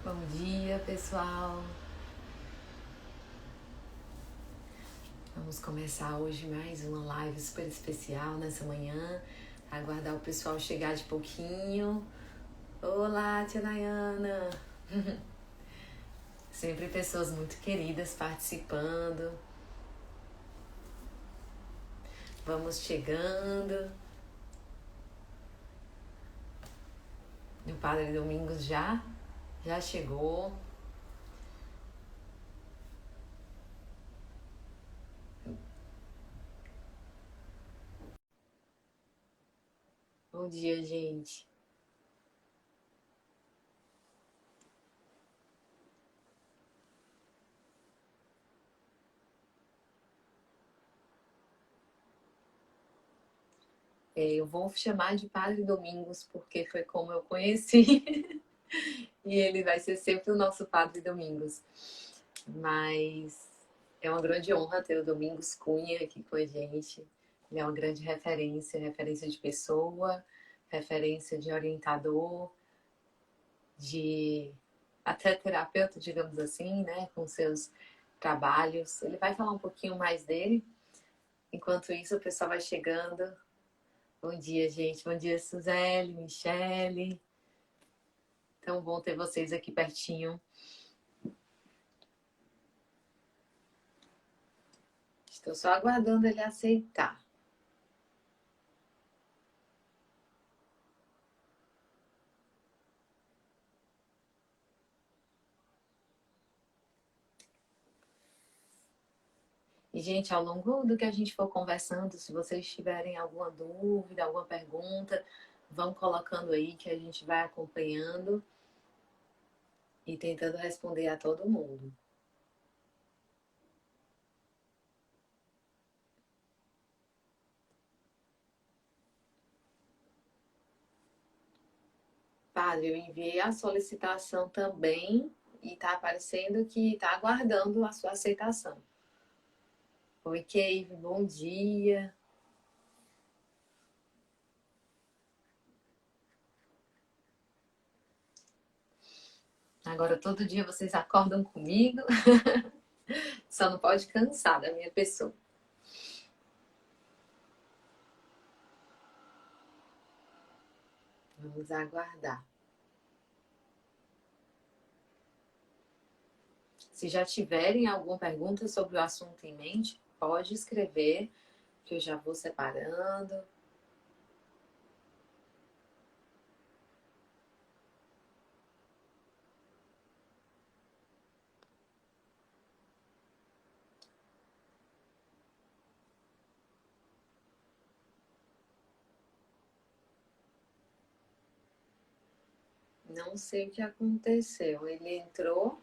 Bom dia, pessoal. Vamos começar hoje mais uma live super especial nessa manhã. Aguardar o pessoal chegar de pouquinho. Olá, tia Nayana. Sempre pessoas muito queridas participando. Vamos chegando. O Padre Domingos já chegou. Bom dia, gente. Eu vou chamar de Padre Domingos porque foi como eu conheci. E ele vai ser sempre o nosso Padre Domingos. Mas é uma grande honra ter o Domingos Cunha aqui com a gente. Ele é uma grande referência de pessoa, referência de orientador, de até terapeuta, digamos assim, né, com seus trabalhos. Ele vai falar um pouquinho mais dele. Enquanto isso, o pessoal vai chegando. Bom dia, gente. Bom dia, Suzele, Michele. Tão bom ter vocês aqui pertinho. Estou só aguardando ele aceitar. E, gente, ao longo do que a gente for conversando, se vocês tiverem alguma dúvida, alguma pergunta, vão colocando aí que a gente vai acompanhando e tentando responder a todo mundo. Padre, eu enviei a solicitação também e está aparecendo que está aguardando a sua aceitação. Oi, Cave, bom dia. Agora todo dia vocês acordam comigo. Só não pode cansar da minha pessoa. Vamos aguardar. Se já tiverem alguma pergunta sobre o assunto em mente, pode escrever, que eu já vou separando. Não sei o que aconteceu. Ele entrou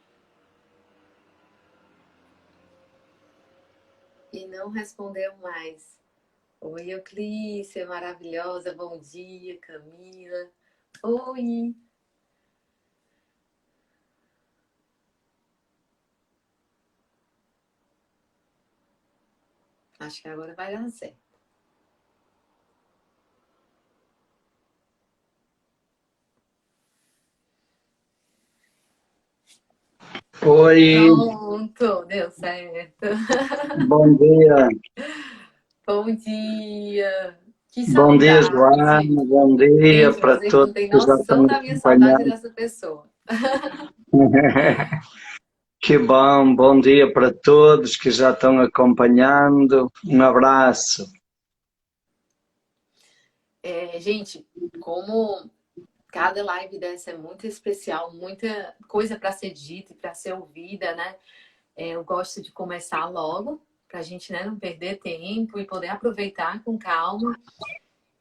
e não respondeu mais. Oi, Euclícia, maravilhosa. Bom dia, Camila. Oi. Acho que agora vai dar certo. Oi. Pronto, deu certo. Bom dia. Bom dia. Que Bom dia, Joana. saudade. Bom dia Gente, para vocês não todos têm que já noção estão da minha saudade acompanhando. dessa pessoa. Que bom. Bom dia para todos que já estão acompanhando. Um abraço. Gente, como cada live dessa é muito especial, muita coisa para ser dita e para ser ouvida, né? Eu gosto de começar logo, para a gente, né, não perder tempo e poder aproveitar com calma.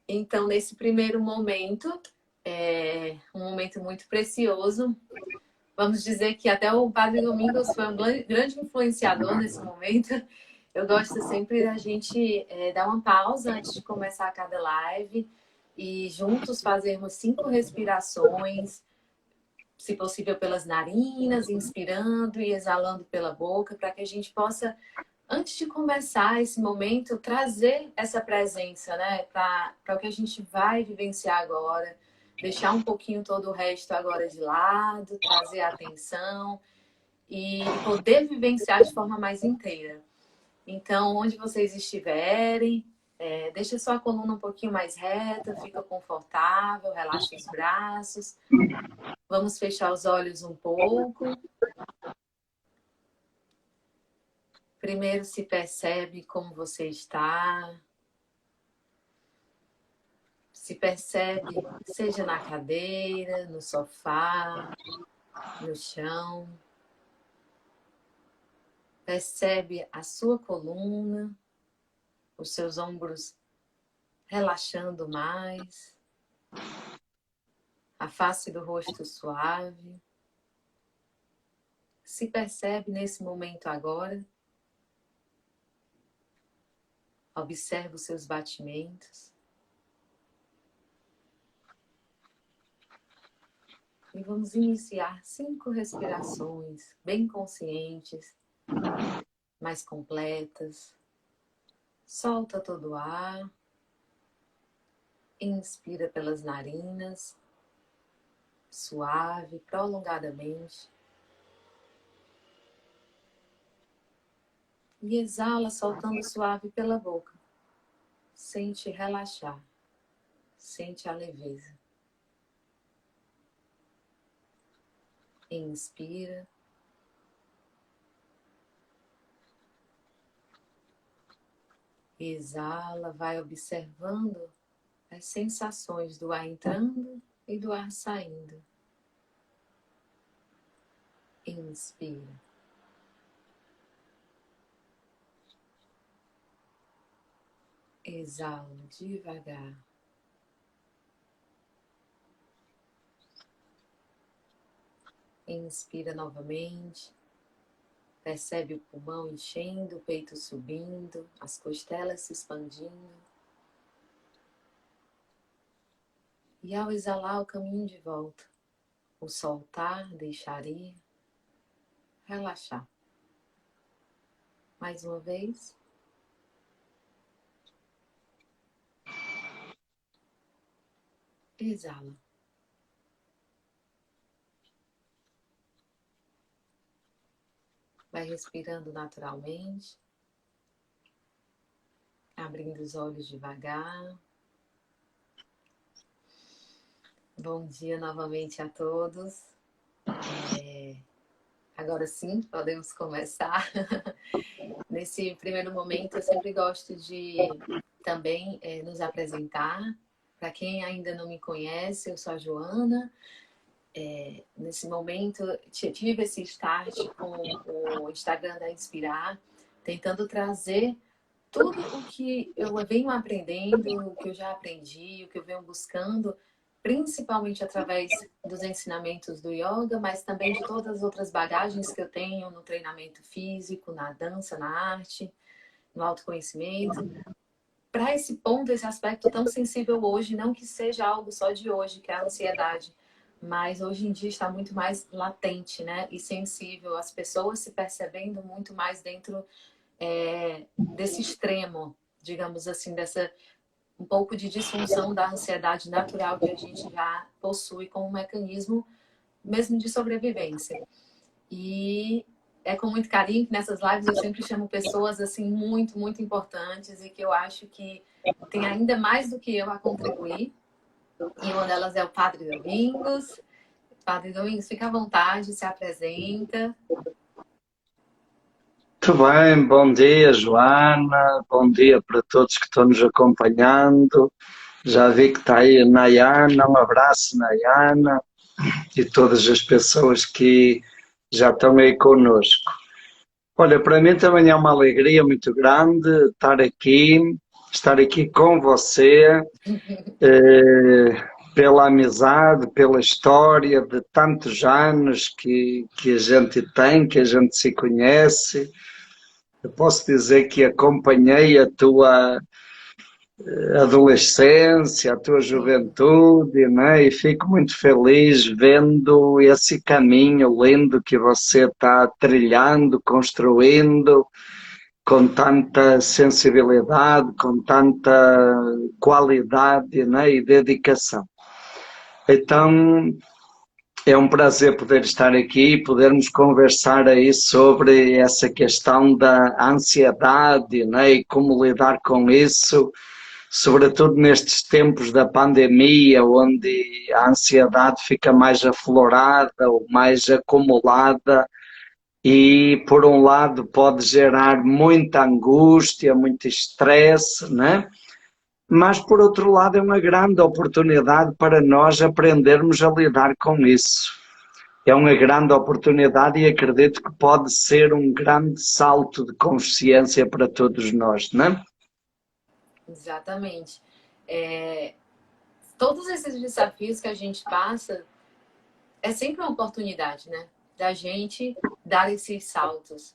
Então, nesse primeiro momento, um momento muito precioso. Vamos dizer que até o Padre Domingos foi um grande influenciador nesse momento. Eu gosto sempre da gente dar uma pausa antes de começar cada live e juntos fazermos 5 respirações, se possível pelas narinas, inspirando e exalando pela boca, para que a gente possa, antes de começar esse momento, trazer essa presença, né, para o que a gente vai vivenciar agora, deixar um pouquinho todo o resto agora de lado, trazer a atenção e poder vivenciar de forma mais inteira. Então, onde vocês estiverem, deixa sua coluna um pouquinho mais reta, fica confortável, relaxa os braços. Vamos fechar os olhos um pouco. Primeiro se percebe como você está. Se percebe, seja na cadeira, no sofá, no chão. Percebe a sua coluna, os seus ombros relaxando mais, a face do rosto suave. Se percebe nesse momento agora. Observe os seus batimentos. E vamos iniciar 5 respirações bem conscientes, mais completas. Solta todo o ar. Inspira pelas narinas, suave, prolongadamente. E exala, soltando suave pela boca. Sente relaxar. Sente a leveza. Inspira. Exala, vai observando as sensações do ar entrando e do ar saindo. Inspira. Exala devagar. Inspira novamente. Percebe o pulmão enchendo, o peito subindo, as costelas se expandindo. E ao exalar, o caminho de volta. O soltar, deixar ir, relaxar. Mais uma vez. Exala. Vai respirando naturalmente, abrindo os olhos devagar. Bom dia novamente a todos. Agora sim, podemos começar. Nesse primeiro momento, eu sempre gosto de também nos apresentar. Para quem ainda não me conhece, eu sou a Joana. Nesse momento, tive esse start com o Instagram da Inspirar, tentando trazer tudo o que eu venho aprendendo, o que eu já aprendi, o que eu venho buscando, principalmente através dos ensinamentos do yoga, mas também de todas as outras bagagens que eu tenho no treinamento físico, na dança, na arte, no autoconhecimento. Para esse ponto, esse aspecto tão sensível hoje, não que seja algo só de hoje, que é a ansiedade, mas hoje em dia está muito mais latente, né? E sensível, as pessoas se percebendo muito mais dentro desse extremo, digamos assim, dessa um pouco de disfunção da ansiedade natural que a gente já possui como um mecanismo mesmo de sobrevivência. E é com muito carinho que nessas lives eu sempre chamo pessoas assim muito, muito importantes e que eu acho que tem ainda mais do que eu a contribuir. E uma delas é o Padre Domingos. Padre Domingos, fica à vontade, se apresenta. Muito bem, bom dia Joana, bom dia para todos que estão nos acompanhando. Já vi que está aí a Nayana, um abraço Nayana e todas as pessoas que já estão aí connosco. Olha, para mim também é uma alegria muito grande estar aqui com você, pela amizade, pela história de tantos anos que a gente tem, que a gente se conhece. Eu posso dizer que acompanhei a tua adolescência, a tua juventude, né? E fico muito feliz vendo esse caminho lindo que você está trilhando, construindo, com tanta sensibilidade, com tanta qualidade, né? E dedicação. Então, é um prazer poder estar aqui e podermos conversar aí sobre essa questão da ansiedade, né, e como lidar com isso, sobretudo nestes tempos da pandemia, onde a ansiedade fica mais aflorada ou mais acumulada e, por um lado, pode gerar muita angústia, muito estresse, né? Mas, por outro lado, é uma grande oportunidade para nós aprendermos a lidar com isso. É uma grande oportunidade e acredito que pode ser um grande salto de consciência para todos nós, não é? Exatamente. Todos esses desafios que a gente passa é sempre uma oportunidade, né? Da gente dar esses saltos.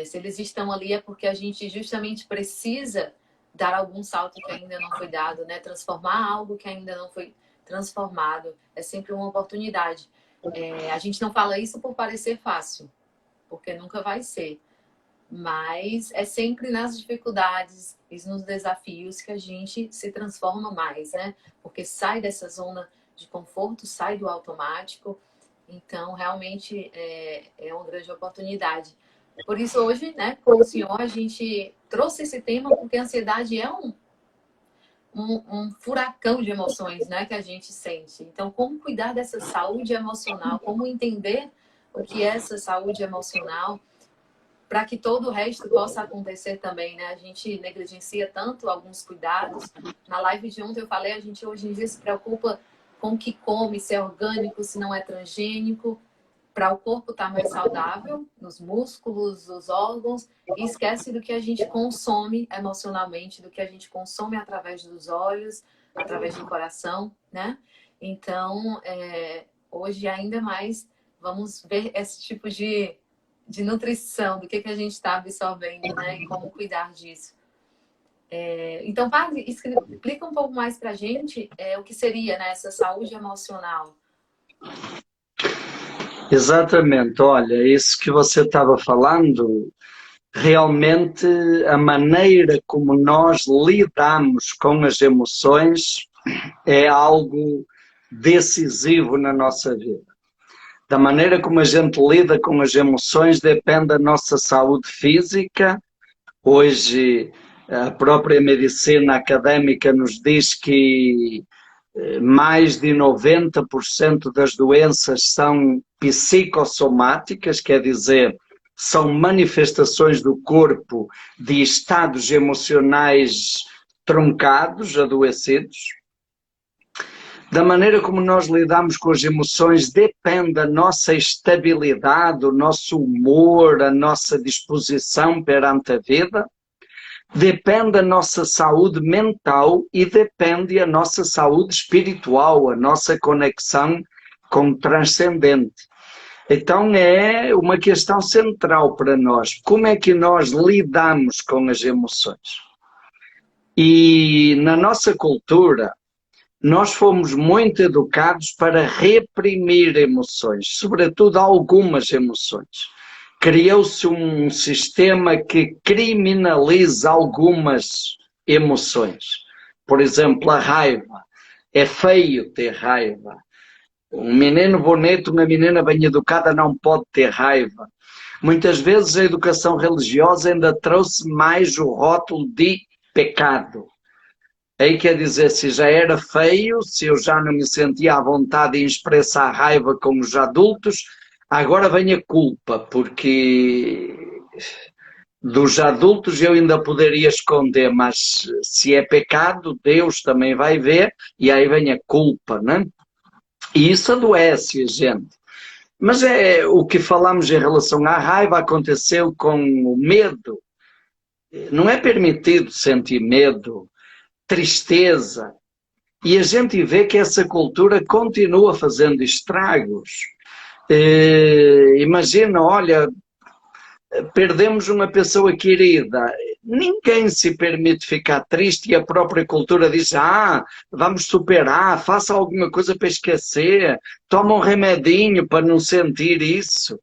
Se eles estão ali é porque a gente justamente precisa dar algum salto que ainda não foi dado, né? Transformar algo que ainda não foi transformado. É sempre uma oportunidade. A gente não fala isso por parecer fácil, porque nunca vai ser. Mas é sempre nas dificuldades e nos desafios que a gente se transforma mais, né? Porque sai dessa zona de conforto, sai do automático. Então, realmente, é uma grande oportunidade. Por isso, hoje, né, com o senhor, a gente trouxe esse tema porque a ansiedade é um furacão de emoções, né, que a gente sente. Então, como cuidar dessa saúde emocional? Como entender o que é essa saúde emocional para que todo o resto possa acontecer também, né? A gente negligencia tanto alguns cuidados. Na live de ontem eu falei, a gente hoje em dia se preocupa com o que come, se é orgânico, se não é transgênico, para o corpo estar mais saudável, nos músculos, nos órgãos, e esquece do que a gente consome emocionalmente, do que a gente consome através dos olhos, através do coração, né? Então, hoje ainda mais vamos ver esse tipo de nutrição, do que a gente está absorvendo, né? E como cuidar disso. Então, Padre, explica um pouco mais para a gente o que seria, né, essa saúde emocional. Exatamente, olha, isso que você estava falando, realmente a maneira como nós lidamos com as emoções é algo decisivo na nossa vida. Da maneira como a gente lida com as emoções depende da nossa saúde física. Hoje, a própria medicina académica nos diz que mais de 90% das doenças são psicossomáticas, quer dizer, são manifestações do corpo de estados emocionais truncados, adoecidos. Da maneira como nós lidamos com as emoções depende da nossa estabilidade, o nosso humor, a nossa disposição perante a vida. Depende da nossa saúde mental e depende da nossa saúde espiritual, a nossa conexão com o transcendente. Então é uma questão central para nós. Como é que nós lidamos com as emoções? E na nossa cultura, nós fomos muito educados para reprimir emoções, sobretudo algumas emoções. Criou-se um sistema que criminaliza algumas emoções. Por exemplo, a raiva. É feio ter raiva. Um menino bonito, uma menina bem educada não pode ter raiva. Muitas vezes a educação religiosa ainda trouxe mais o rótulo de pecado. Aí quer dizer, se já era feio, se eu já não me sentia à vontade em expressar raiva com os adultos, agora vem a culpa, porque dos adultos eu ainda poderia esconder, mas se é pecado, Deus também vai ver, e aí vem a culpa, né? E isso adoece a gente. Mas o que falamos em relação à raiva aconteceu com o medo. Não é permitido sentir medo, tristeza. E a gente vê que essa cultura continua fazendo estragos. Imagina, olha, perdemos uma pessoa querida. Ninguém se permite ficar triste e a própria cultura diz, vamos superar, faça alguma coisa para esquecer, toma um remedinho para não sentir isso.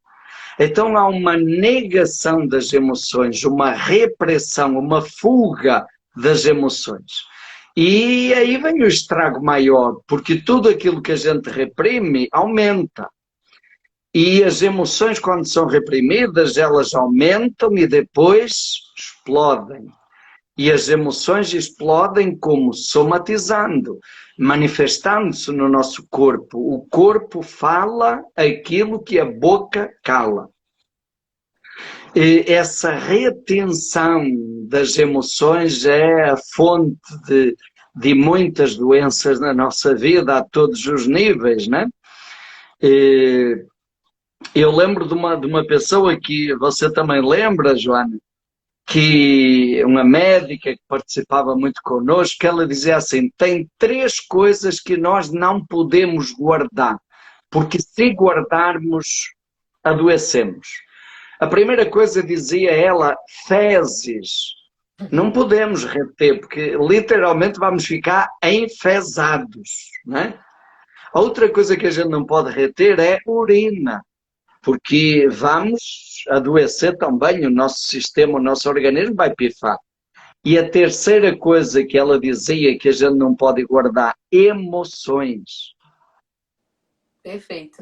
Então há uma negação das emoções, uma repressão, uma fuga das emoções. E aí vem o estrago maior, porque tudo aquilo que a gente reprime aumenta. E as emoções, quando são reprimidas, elas aumentam e depois explodem. E as emoções explodem como? Somatizando, manifestando-se no nosso corpo. O corpo fala aquilo que a boca cala. E essa retenção das emoções é a fonte de muitas doenças na nossa vida, a todos os níveis, né? Eu lembro de uma pessoa que você também lembra, Joana, que uma médica que participava muito connosco, ela dizia assim, tem 3 coisas que nós não podemos guardar, porque se guardarmos, adoecemos. A primeira coisa, dizia ela, fezes. Não podemos reter, porque literalmente vamos ficar enfesados, né? A outra coisa que a gente não pode reter é urina, porque vamos adoecer também, o nosso sistema, o nosso organismo vai pifar. E a terceira coisa que ela dizia que a gente não pode guardar, emoções. Perfeito.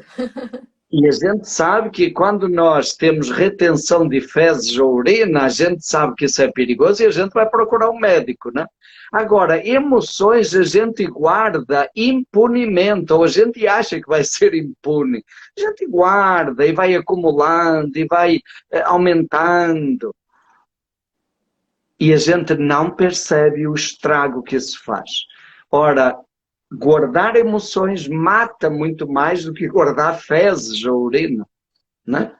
E a gente sabe que quando nós temos retenção de fezes ou urina, a gente sabe que isso é perigoso e a gente vai procurar um médico, né? Agora, emoções a gente guarda impunemente, ou a gente acha que vai ser impune. A gente guarda e vai acumulando e vai aumentando. E a gente não percebe o estrago que isso faz. Ora, guardar emoções mata muito mais do que guardar fezes ou urina, né?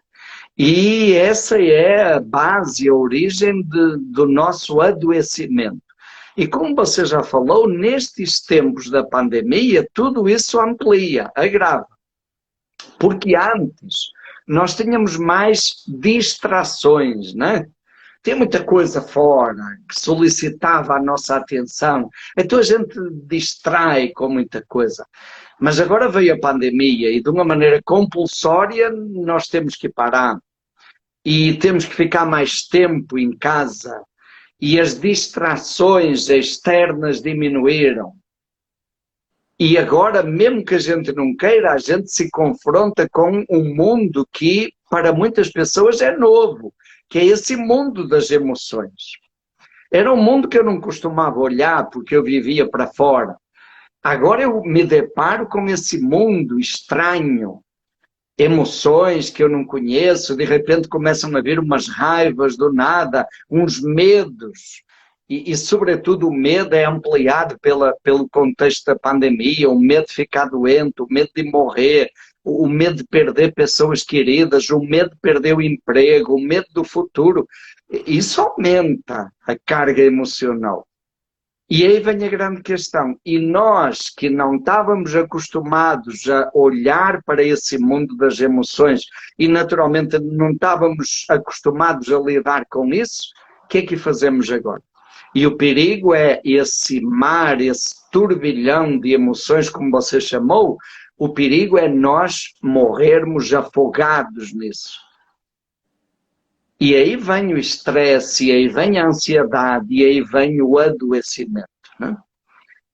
E essa é a base, a origem do nosso adoecimento. E como você já falou, nestes tempos da pandemia, tudo isso amplia, agrava. Porque antes nós tínhamos mais distrações, né? Tem muita coisa fora que solicitava a nossa atenção. Então a gente distrai com muita coisa. Mas agora veio a pandemia e de uma maneira compulsória nós temos que parar. E temos que ficar mais tempo em casa. E as distrações externas diminuíram. E agora, mesmo que a gente não queira, a gente se confronta com um mundo que para muitas pessoas é novo. Que é esse mundo das emoções. Era um mundo que eu não costumava olhar, porque eu vivia para fora. Agora eu me deparo com esse mundo estranho, emoções que eu não conheço, de repente começam a vir umas raivas do nada, uns medos, e sobretudo o medo é ampliado pelo contexto da pandemia, o medo de ficar doente, o medo de morrer, o medo de perder pessoas queridas, o medo de perder o emprego, o medo do futuro. Isso aumenta a carga emocional. E aí vem a grande questão. E nós que não estávamos acostumados a olhar para esse mundo das emoções e naturalmente não estávamos acostumados a lidar com isso, o que é que fazemos agora? E o perigo é esse mar, esse turbilhão de emoções, como você chamou, o perigo é nós morrermos afogados nisso. E aí vem o estresse, e aí vem a ansiedade, e aí vem o adoecimento. Né?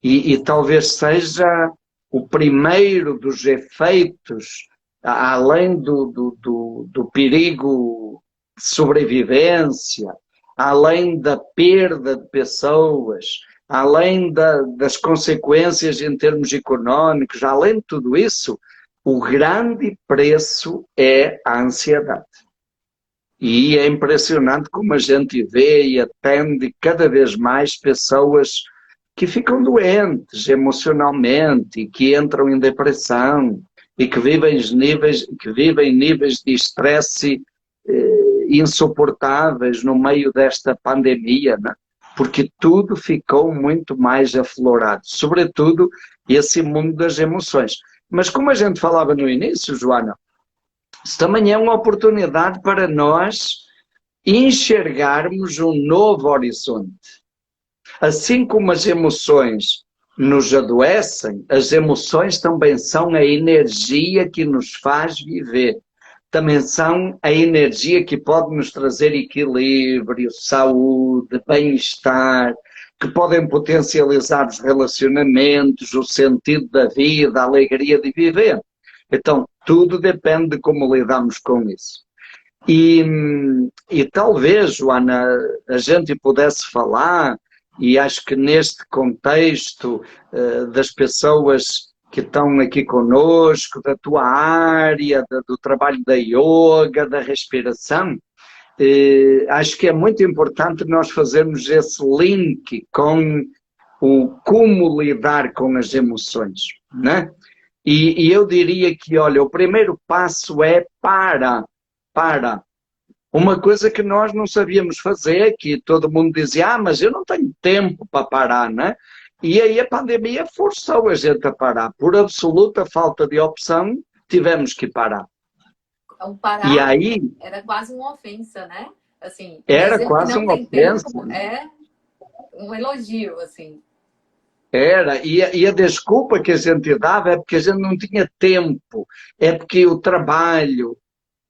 E talvez seja o primeiro dos efeitos, além do perigo de sobrevivência, além da perda de pessoas, além das consequências em termos económicos, além de tudo isso, o grande preço é a ansiedade. E é impressionante como a gente vê e atende cada vez mais pessoas que ficam doentes emocionalmente e que entram em depressão e que vivem níveis de estresse insuportáveis no meio desta pandemia, né? Porque tudo ficou muito mais aflorado, sobretudo esse mundo das emoções. Mas como a gente falava no início, Joana, isso também é uma oportunidade para nós enxergarmos um novo horizonte. Assim como as emoções nos adoecem, as emoções também são a energia que nos faz viver. Também são a energia que pode nos trazer equilíbrio, saúde, bem-estar. que podem potencializar os relacionamentos, o sentido da vida, a alegria de viver. Então, tudo depende de como lidamos com isso. E talvez, Joana, a gente pudesse falar, e acho que neste contexto das pessoas que estão aqui conosco, da tua área, do trabalho da yoga, da respiração, acho que é muito importante nós fazermos esse link com o como lidar com as emoções, né? E eu diria que, olha, o primeiro passo é para. Uma coisa que nós não sabíamos fazer, que todo mundo dizia, mas eu não tenho tempo para parar, né? E aí a pandemia forçou a gente a parar. Por absoluta falta de opção, tivemos que parar. O parar E aí era quase uma ofensa, né? Assim, era dizer que quase não uma tem tempo ofensa. é um elogio, assim. Era, e a desculpa que a gente dava é porque a gente não tinha tempo, é porque o trabalho.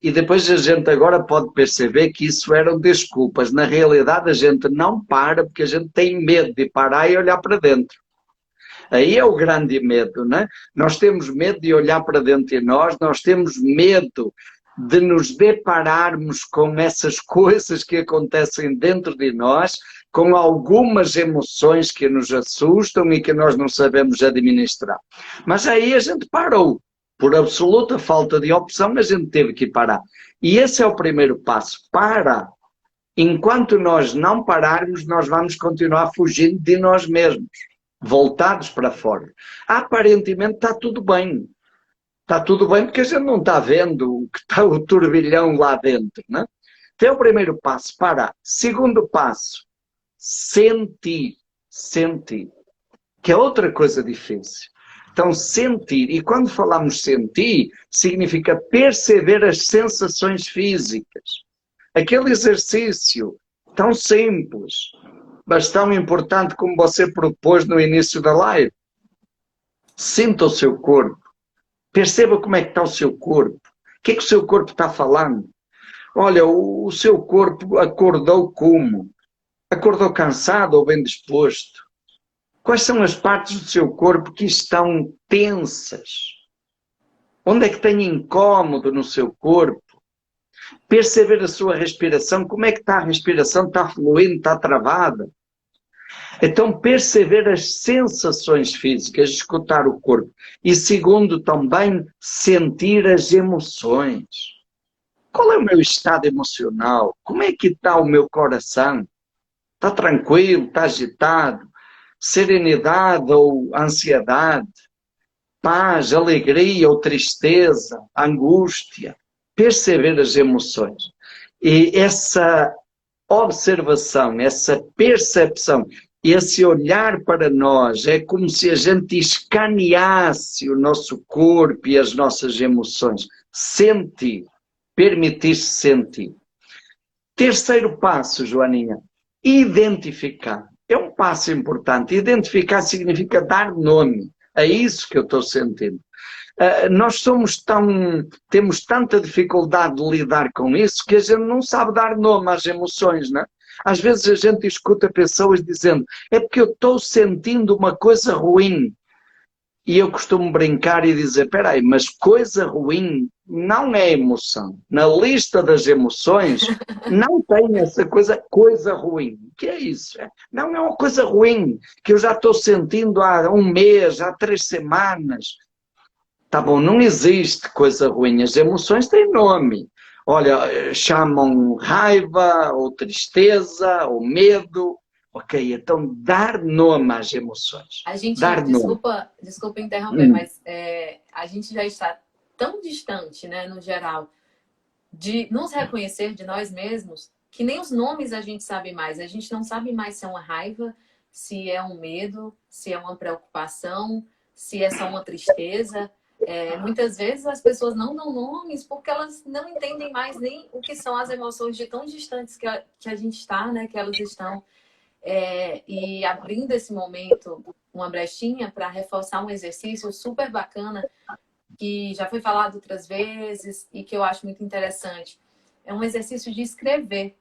E depois a gente agora pode perceber que isso eram desculpas. Na realidade, a gente não para porque a gente tem medo de parar e olhar para dentro. Aí é o grande medo, né? Nós temos medo de olhar para dentro de nós temos medo de nos depararmos com essas coisas que acontecem dentro de nós, com algumas emoções que nos assustam e que nós não sabemos administrar. Mas aí a gente parou. Por absoluta falta de opção, a gente teve que parar. E esse é o primeiro passo. Para. Enquanto nós não pararmos, nós vamos continuar fugindo de nós mesmos, voltados para fora. Aparentemente está tudo bem. Está tudo bem porque a gente não está vendo o que está o turbilhão lá dentro, né? Então é o primeiro passo, parar. Segundo passo, sentir. Sentir. Que é outra coisa difícil. Então, sentir, e quando falamos sentir, significa perceber as sensações físicas. Aquele exercício tão simples, mas tão importante como você propôs no início da live. Sinta o seu corpo. Perceba como é que está o seu corpo. O que é que o seu corpo está falando? Olha, o seu corpo acordou como? Acordou cansado ou bem disposto? Quais são as partes do seu corpo que estão tensas? Onde é que tem incômodo no seu corpo? Perceber a sua respiração. Como é que está a respiração? Está fluindo? Está travada? Então, perceber as sensações físicas, escutar o corpo. E segundo, também, sentir as emoções. Qual é o meu estado emocional? Como é que está o meu coração? Está tranquilo? Está agitado? Serenidade ou ansiedade, paz, alegria ou tristeza, angústia, perceber as emoções. E essa observação, essa percepção, esse olhar para nós, é como se a gente escaneasse o nosso corpo e as nossas emoções. Sentir, permitir-se sentir. Terceiro passo, Joaninha, identificar. É um passo importante. Identificar significa dar nome a isso que eu estou sentindo. Nós temos tanta dificuldade de lidar com isso que a gente não sabe dar nome às emoções, não é? Às vezes a gente escuta pessoas dizendo é porque eu estou sentindo uma coisa ruim. E eu costumo brincar e dizer, espera aí, mas coisa ruim não é emoção. Na lista das emoções não tem essa coisa ruim. O que é isso? Não é uma coisa ruim que eu já estou sentindo há um mês, há 3 semanas. Tá bom, não existe coisa ruim. As emoções têm nome. Olha, chamam raiva, ou tristeza, ou medo. Ok, então dar nome às emoções. A gente, Dar nome. desculpa interromper, mas a gente já está tão distante, né, no geral, de nos reconhecer de nós mesmos, que nem os nomes a gente sabe mais. A gente não sabe mais se é uma raiva, se é um medo, se é uma preocupação, se é só uma tristeza. Muitas vezes as pessoas não dão nomes porque elas não entendem mais nem o que são as emoções de tão distantes que a gente está, né, que elas estão. E abrindo esse momento, uma brechinha para reforçar um exercício super bacana, que já foi falado outras vezes e que eu acho muito interessante. É um exercício de escrever.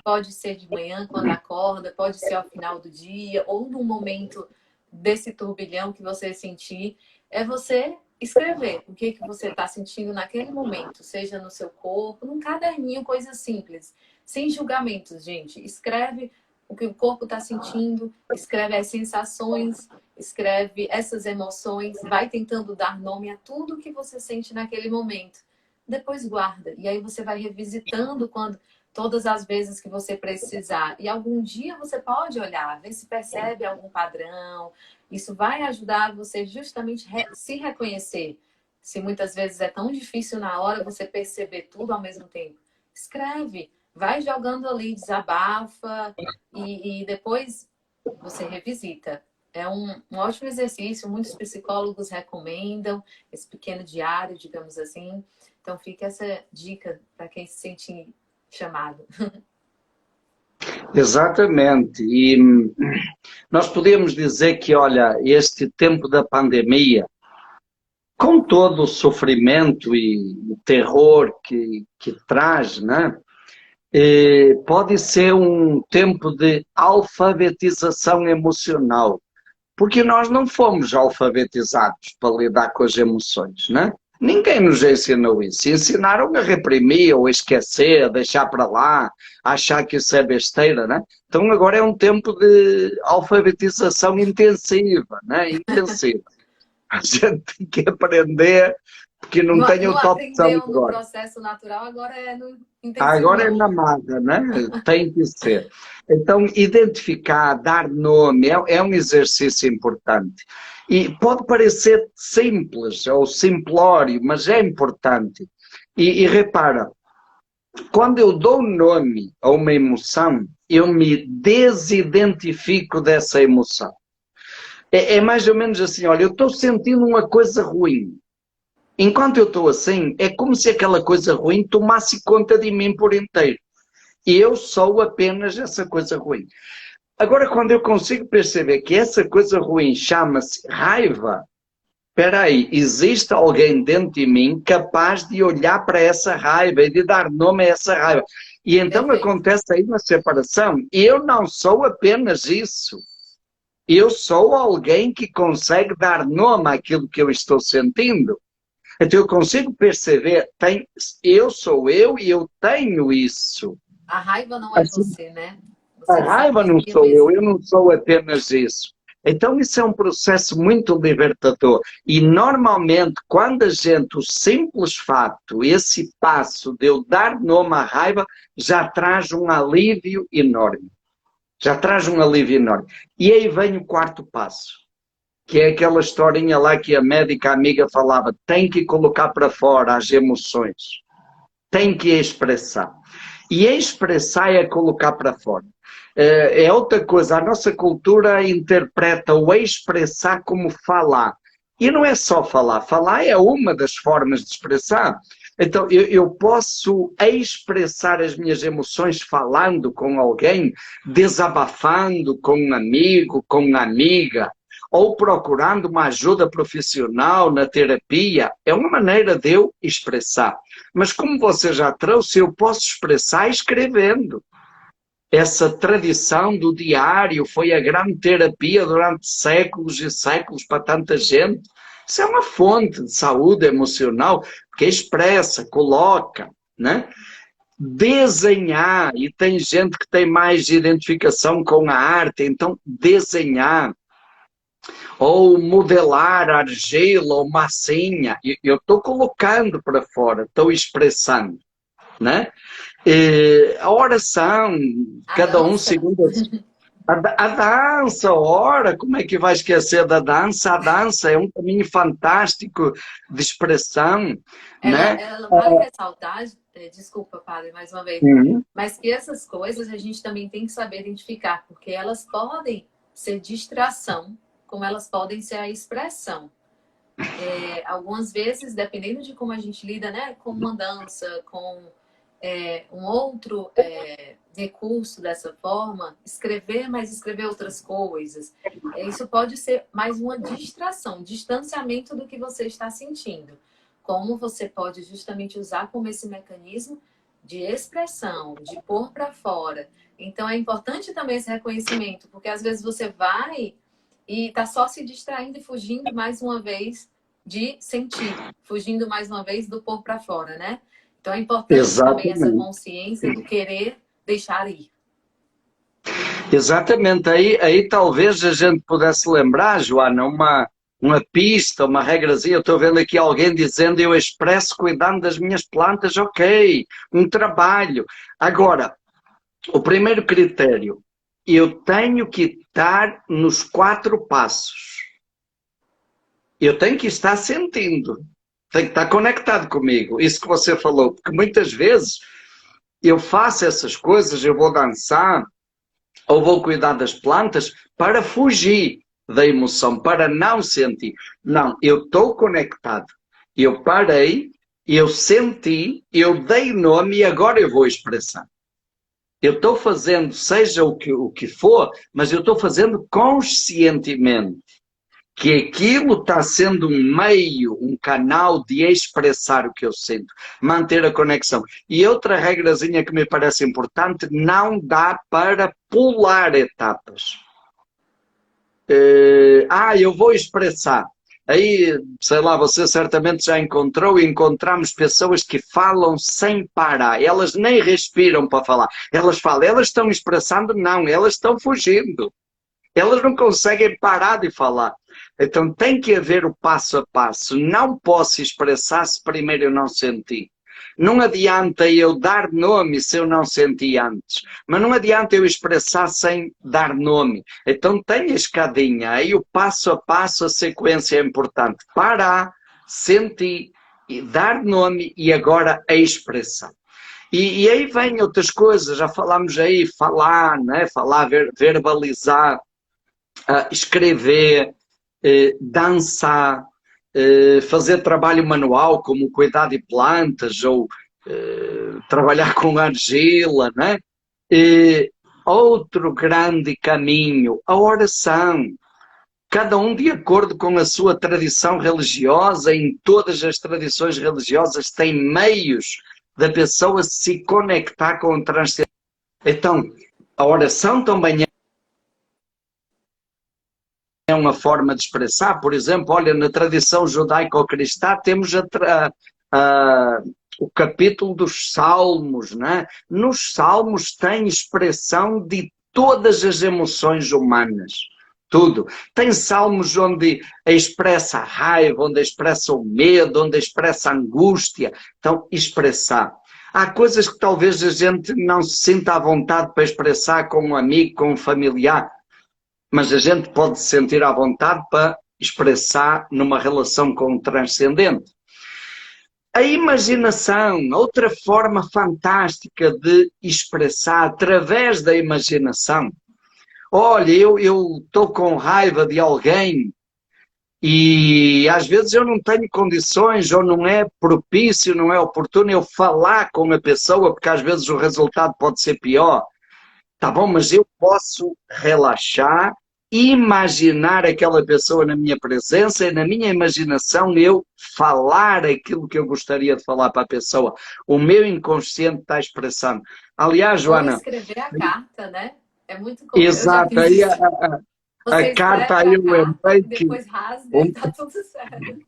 pode ser de manhã, quando acorda, pode ser ao final do dia, ou num momento desse turbilhão que você sentir. É você escrever o que você está sentindo naquele momento, seja no seu corpo, num caderninho, coisa simples, sem julgamentos, gente. Escreve o que o corpo está sentindo, escreve as sensações, escreve essas emoções, vai tentando dar nome a tudo que você sente naquele momento. Depois guarda. E aí você vai revisitando todas as vezes que você precisar. E algum dia você pode olhar, ver se percebe algum padrão. Isso vai ajudar você justamente se reconhecer. Se muitas vezes é tão difícil na hora você perceber tudo ao mesmo tempo. Escreve, vai jogando ali, desabafa e depois você revisita. É um ótimo exercício, muitos psicólogos recomendam esse pequeno diário, digamos assim. Então fica essa dica para quem se sente chamado. Exatamente. E nós podemos dizer que, olha, este tempo da pandemia, com todo o sofrimento e o terror que traz, né? Pode ser um tempo de alfabetização emocional, porque nós não fomos alfabetizados para lidar com as emoções, né? Ninguém nos ensinou isso. Ensinaram a reprimir ou a esquecer, a deixar para lá, a achar que isso é besteira, né? Então agora é um tempo de alfabetização intensiva, né? Intensiva. A gente tem que aprender, porque não tem Não outra opção aprendeu no agora. processo natural, agora é no Agora é intencional. na massa, né? Tem que ser. Então, identificar, dar nome, é um exercício importante. E pode parecer simples ou simplório, mas é importante. E repara, quando eu dou nome a uma emoção, eu me desidentifico dessa emoção. É mais ou menos assim, olha, eu estou sentindo uma coisa ruim. Enquanto eu estou assim, é como se aquela coisa ruim tomasse conta de mim por inteiro. E eu sou apenas essa coisa ruim. Agora, quando eu consigo perceber que essa coisa ruim chama-se raiva, espera aí, existe alguém dentro de mim capaz de olhar para essa raiva e de dar nome a essa raiva. E então Perfeito. acontece aí uma separação. Eu não sou apenas isso. Eu sou alguém que consegue dar nome àquilo que eu estou sentindo. Então eu consigo perceber, eu sou eu e eu tenho isso. A raiva não é Assim, você, né? a Você raiva não desafinia sou mesmo. eu não sou apenas isso. Então isso é um processo muito libertador. E normalmente, quando a gente, o simples fato, esse passo de eu dar nome à raiva, já traz um alívio enorme. Já traz um alívio enorme. E aí vem o quarto passo, que é aquela historinha lá que a médica amiga falava, tem que colocar para fora as emoções, tem que expressar. E expressar é colocar para fora. É outra coisa, a nossa cultura interpreta o expressar como falar. E não é só falar, falar é uma das formas de expressar. Então, eu posso expressar as minhas emoções falando com alguém, desabafando com um amigo, com uma amiga, ou procurando uma ajuda profissional na terapia. É uma maneira de eu expressar. Mas como você já trouxe, eu posso expressar escrevendo. Essa tradição do diário foi a grande terapia durante séculos e séculos para tanta gente. Isso é uma fonte de saúde emocional, porque expressa, coloca, né? Desenhar, e tem gente que tem mais identificação com a arte, então desenhar, ou modelar argila ou massinha, eu estou colocando para fora, estou expressando, né? A oração, A cada um dança. segundo a dança, ora, como é que vai esquecer da dança? A dança é um caminho fantástico de expressão, né? Ela vale ressaltar, desculpa, padre, mais uma vez, Uhum. mas que essas coisas a gente também tem que saber identificar, porque elas podem ser distração, como elas podem ser a expressão. Algumas vezes, dependendo de como a gente lida, né, com uma dança, com um outro recurso dessa forma, escrever, mas escrever outras coisas, isso pode ser mais uma distração, distanciamento do que você está sentindo. Como você pode justamente usar como esse mecanismo de expressão, de pôr para fora. Então é importante também esse reconhecimento, porque às vezes você vai e está só se distraindo e fugindo mais uma vez de sentir, fugindo mais uma vez do pôr para fora, né? Então é importante também essa Exatamente. consciência do querer deixar ir. Exatamente, aí talvez a gente pudesse lembrar, Joana, uma pista, uma regrazinha. Eu estou vendo aqui alguém dizendo eu expresso cuidando das minhas plantas, ok, um trabalho. Agora, o primeiro critério, eu tenho que estar nos 4 passos. Eu tenho que estar sentindo, tenho que estar conectado comigo, isso que você falou, porque muitas vezes eu faço essas coisas, eu vou dançar, ou vou cuidar das plantas para fugir da emoção, para não sentir. Não, eu estou conectado. Eu parei, eu senti, eu dei nome e agora eu vou expressar. Eu estou fazendo, seja o que for, mas eu estou fazendo conscientemente que aquilo está sendo um meio, um canal de expressar o que eu sinto, manter a conexão. E outra regrazinha que me parece importante, não dá para pular etapas. Eu vou expressar. Aí, sei lá, você certamente já encontrou e encontramos pessoas que falam sem parar. Elas nem respiram para falar. Elas falam, elas estão expressando, não, elas estão fugindo. Elas não conseguem parar de falar. Então tem que haver o passo a passo. Não posso expressar se primeiro eu não senti. Não adianta eu dar nome se eu não senti antes. Mas não adianta eu expressar sem dar nome. Então tem a escadinha. Aí o passo a passo, a sequência é importante. Parar, sentir, dar nome e agora a expressão. E aí vem outras coisas. Já falámos aí. Falar, né? Falar, verbalizar. Escrever, dançar, fazer trabalho manual, como cuidar de plantas ou trabalhar com argila, né? Outro grande caminho, a oração. Cada um de acordo com a sua tradição religiosa, em todas as tradições religiosas tem meios da pessoa se conectar com o transcendente. Então, a oração também é uma forma de expressar. Por exemplo, olha, na tradição judaico-cristã temos o capítulo dos Salmos, né? Nos Salmos tem expressão de todas as emoções humanas. Tudo. Tem salmos onde expressa a raiva, onde expressa o medo, onde expressa a angústia. Então, expressar. Há coisas que talvez a gente não se sinta à vontade para expressar com um amigo, com um familiar, mas a gente pode se sentir à vontade para expressar numa relação com o transcendente. A imaginação, outra forma fantástica de expressar através da imaginação. Olha, eu estou com raiva de alguém e às vezes eu não tenho condições ou não é propício, não é oportuno eu falar com a pessoa, porque às vezes o resultado pode ser pior. Tá bom, mas eu posso relaxar, imaginar aquela pessoa na minha presença e na minha imaginação eu falar aquilo que eu gostaria de falar para a pessoa. O meu inconsciente está expressando. Aliás, Ou Joana... escrever a carta, né? É muito comum. Eu já Exato, fiz aí isso. Você a carta escreve aí a eu carta lembrei e que... depois rasga e tá tudo certo.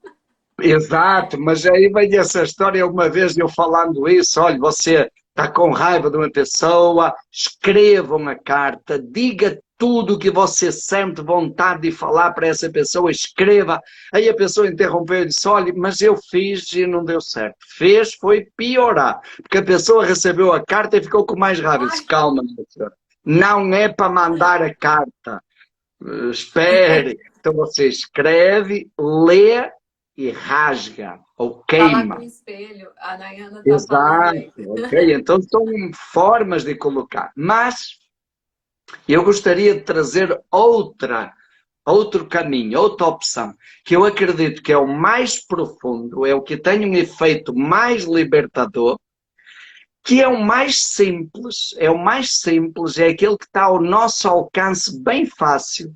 Exato, mas aí vem essa história, uma vez eu falando isso, olha, você está com raiva de uma pessoa, escreva uma carta, diga tudo o que você sente vontade de falar para essa pessoa, escreva. Aí a pessoa interrompeu e disse, olha, mas eu fiz e não deu certo. Fez, foi piorar, porque a pessoa recebeu a carta e ficou com mais raiva. Eu disse, calma, minha senhora, não é para mandar a carta, espere. Então você escreve, lê e rasga ou Falar com o queima. espelho, a Nayana tá falando Exato, aí. ok? Então são formas de colocar. Mas eu gostaria de trazer outro caminho, outra opção, que eu acredito que é o mais profundo, é o que tem um efeito mais libertador, que é o mais simples, é aquele que está ao nosso alcance bem fácil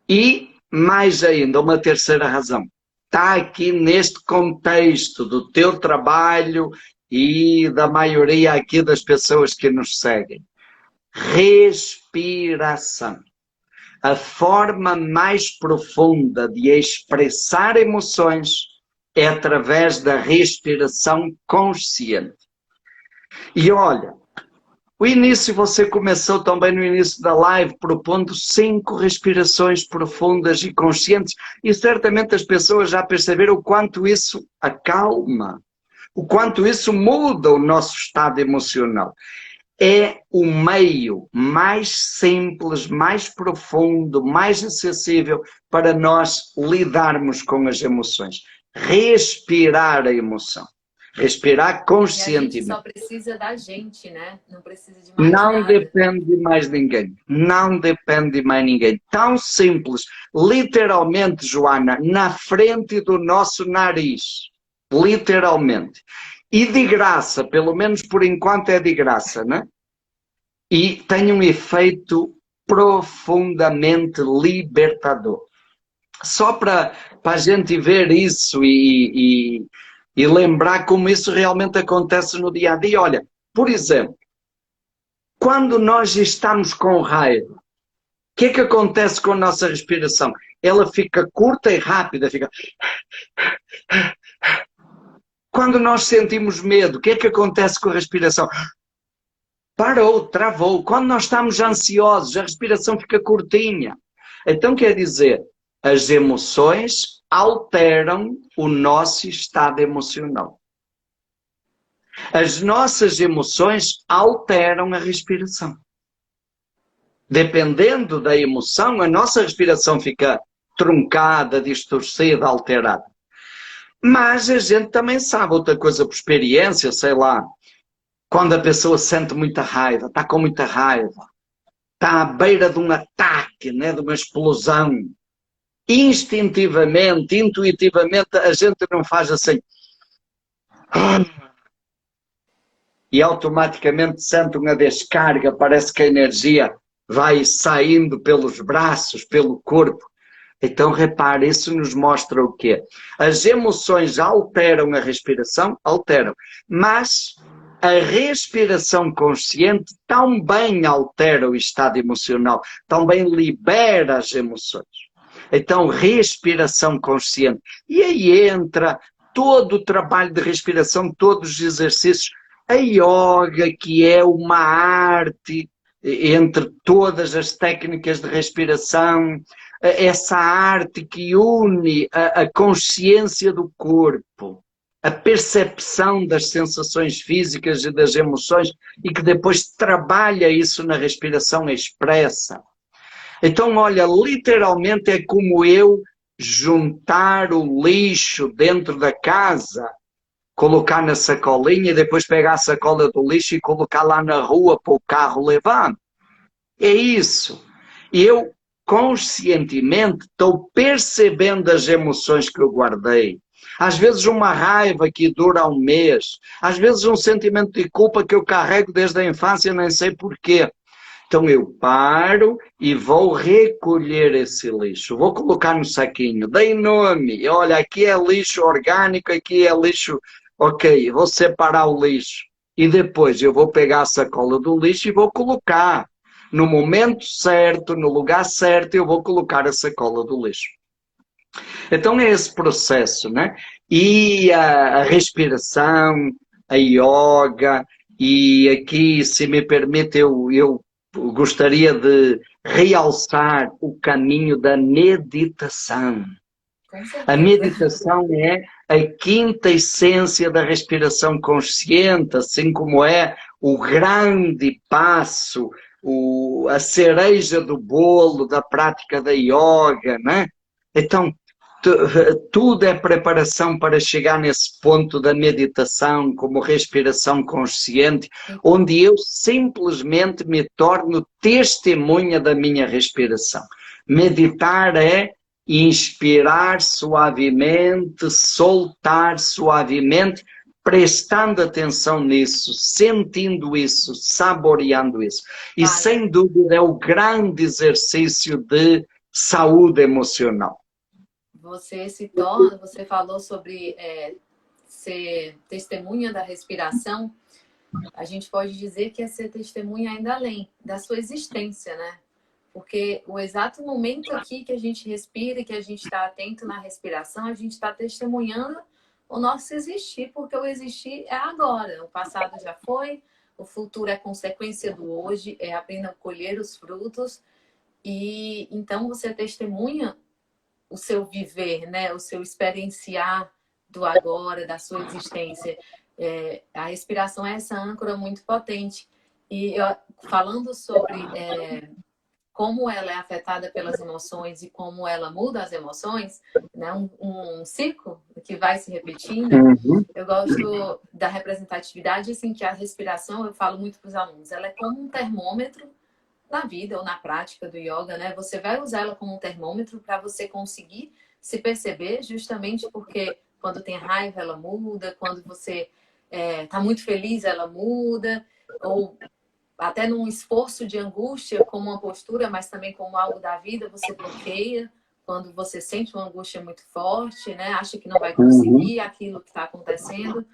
e, mais ainda, uma terceira razão. Está aqui neste contexto do teu trabalho e da maioria aqui das pessoas que nos seguem. Respiração. A forma mais profunda de expressar emoções é através da respiração consciente. E olha, o início, você começou também no início da live propondo 5 respirações profundas e conscientes, e certamente as pessoas já perceberam o quanto isso acalma, o quanto isso muda o nosso estado emocional. É o meio mais simples, mais profundo, mais acessível para nós lidarmos com as emoções. Respirar a emoção. Respirar conscientemente. E a gente só precisa da gente, né? Não precisa de mais Não nada. depende de mais ninguém. Não depende de mais ninguém. Tão simples. Literalmente, Joana, na frente do nosso nariz. Literalmente. E de graça, pelo menos por enquanto é de graça, né? E tem um efeito profundamente libertador. Só para a gente ver isso e lembrar como isso realmente acontece no dia a dia. Olha, por exemplo, quando nós estamos com raiva, o que é que acontece com a nossa respiração? Ela fica curta e rápida, fica... Quando nós sentimos medo, o que é que acontece com a respiração? Parou, travou. Quando nós estamos ansiosos, a respiração fica curtinha. Então quer dizer, as emoções alteram o nosso estado emocional. As nossas emoções alteram a respiração. Dependendo da emoção, a nossa respiração fica truncada, distorcida, alterada. Mas a gente também sabe outra coisa por experiência, sei lá, quando a pessoa sente muita raiva, está com muita raiva, está à beira de um ataque, né, de uma explosão, instintivamente, intuitivamente, a gente não faz assim. E automaticamente sente uma descarga, parece que a energia vai saindo pelos braços, pelo corpo. Então, repare, isso nos mostra o quê? As emoções alteram a respiração? Alteram. Mas a respiração consciente também altera o estado emocional, também libera as emoções. Então, respiração consciente. E aí entra todo o trabalho de respiração, todos os exercícios. A yoga, que é uma arte entre todas as técnicas de respiração, essa arte que une a consciência do corpo, a percepção das sensações físicas e das emoções, e que depois trabalha isso na respiração expressa. Então, olha, literalmente é como eu juntar o lixo dentro da casa, colocar na sacolinha e depois pegar a sacola do lixo e colocar lá na rua para o carro levar. É isso. E eu conscientemente estou percebendo as emoções que eu guardei. Às vezes uma raiva que dura um mês. Às vezes um sentimento de culpa que eu carrego desde a infância, nem sei porquê. Então eu paro e vou recolher esse lixo. Vou colocar no saquinho. Dei nome. Olha, aqui é lixo orgânico, aqui é lixo... Ok, vou separar o lixo. E depois eu vou pegar a sacola do lixo e vou colocar. No momento certo, no lugar certo, eu vou colocar a sacola do lixo. Então é esse processo, né? E a respiração, a yoga, e aqui, se me permite, eu gostaria de realçar o caminho da meditação. A meditação é a quinta essência da respiração consciente, assim como é o grande passo, a cereja do bolo da prática da yoga, né? Então, tudo é preparação para chegar nesse ponto da meditação, como respiração consciente, onde eu simplesmente me torno testemunha da minha respiração. Meditar é inspirar suavemente, soltar suavemente, prestando atenção nisso, sentindo isso, saboreando isso. E sem dúvida é o grande exercício de saúde emocional. Você falou sobre ser testemunha da respiração, a gente pode dizer que é ser testemunha ainda além da sua existência, né? Porque o exato momento aqui que a gente respira e que a gente está atento na respiração, a gente está testemunhando o nosso existir, porque o existir é agora. O passado já foi, o futuro é consequência do hoje, é apenas colher os frutos. E então você testemunha o seu viver, né? O seu experienciar do agora, da sua existência. A respiração é essa âncora muito potente. E falando sobre como ela é afetada pelas emoções e como ela muda as emoções, né? Um ciclo que vai se repetindo. Uhum. Eu gosto da representatividade, assim, que a respiração, eu falo muito para os alunos, ela é como um termômetro na vida ou na prática do yoga, né? Você vai usar ela como um termômetro para você conseguir se perceber, justamente porque quando tem raiva ela muda, quando você está muito feliz ela muda, ou até num esforço de angústia como uma postura, mas também como algo da vida, você bloqueia quando você sente uma angústia muito forte, né? Acha que não vai conseguir aquilo que está acontecendo.